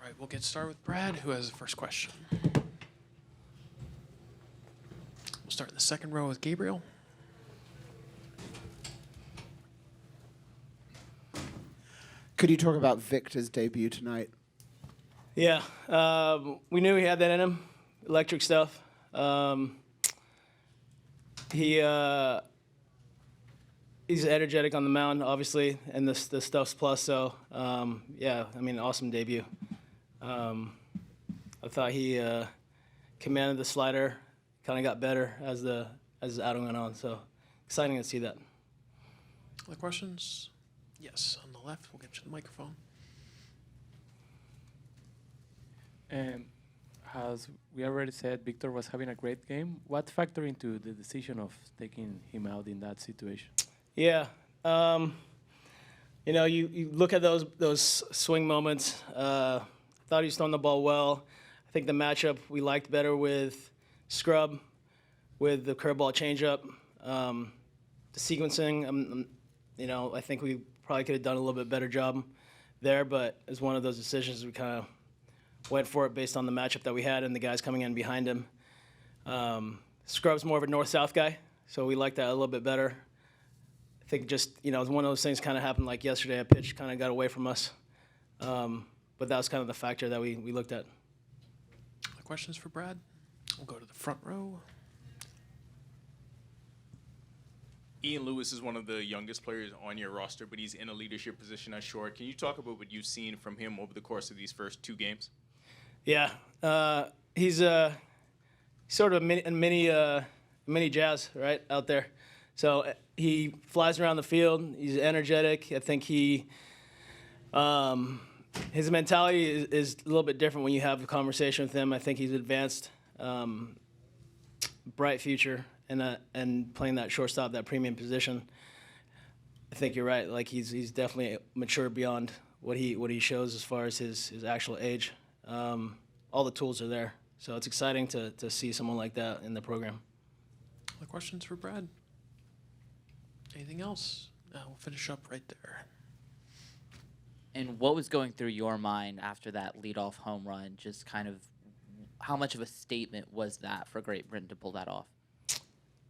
right, we'll get started with Brad, who has the first question. We'll start in the second row with Gabriel. Could you talk about Victor's debut tonight? Yeah, we knew he had that in him, electric stuff. He's energetic on the mound, obviously, and the stuff's plus. So, yeah, I mean, awesome debut. I thought he commanded the slider, kind of got better as the outing went on. So, exciting to see that. Other questions? Yes, on the left. We'll get you the microphone. As we already said, Victor was having a great game. What factored into the decision of taking him out in that situation? Yeah, you know, you look at those swing moments. Thought he was throwing the ball well. I think the matchup we liked better with Scrub, with the curveball changeup, the sequencing. You know, I think we probably could have done a little bit better job there, but it's one of those decisions we kind of went for it based on the matchup that we had and the guys coming in behind him. Scrub's more of a north-south guy, so we like that a little bit better. I think just, you know, one of those things kind of happened like yesterday. A pitch kind of got away from us. But that was kind of the factor that we looked at. Other questions for Brad? We'll go to the front row. Ian Lewis is one of the youngest players on your roster, but he's in a leadership position at short. Can you talk about what you've seen from him over the course of these first 2 games? Yeah, he's sort of a mini Jazz, right, out there. So he flies around the field. He's energetic. I think his mentality is a little bit different when you have a conversation with him. I think he's advanced, bright future, and playing that shortstop, that premium position. I think you're right. Like he's definitely mature beyond what he shows as far as his actual age. All the tools are there, so it's exciting to see someone like that in the program. Other questions for Brad? Anything else? We'll finish up right there. And what was going through your mind after that leadoff home run? Just kind of how much of a statement was that for Great Britain to pull that off?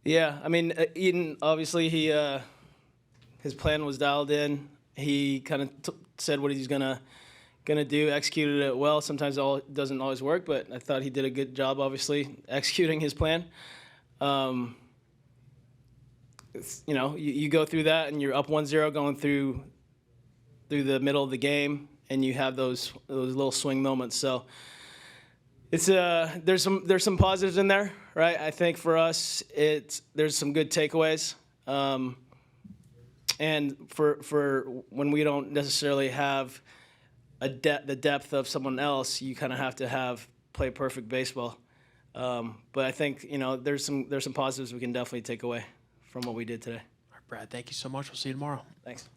Yeah, I mean, Eden, obviously, his plan was dialed in. He kind of said what he's gonna do, executed it well. Sometimes it doesn't always work, but I thought he did a good job, obviously, executing his plan. You know, you go through that, and you're up 1-0 going through the middle of the game, and you have those little swing moments. So it's there's some positives in there, right? I think for us, there's some good takeaways, and for when we don't necessarily have the depth of someone else, you kind of have to play perfect baseball. But I think, you know, there's some positives we can definitely take away from what we did today. All right, Brad, thank you so much. We'll see you tomorrow. Thanks.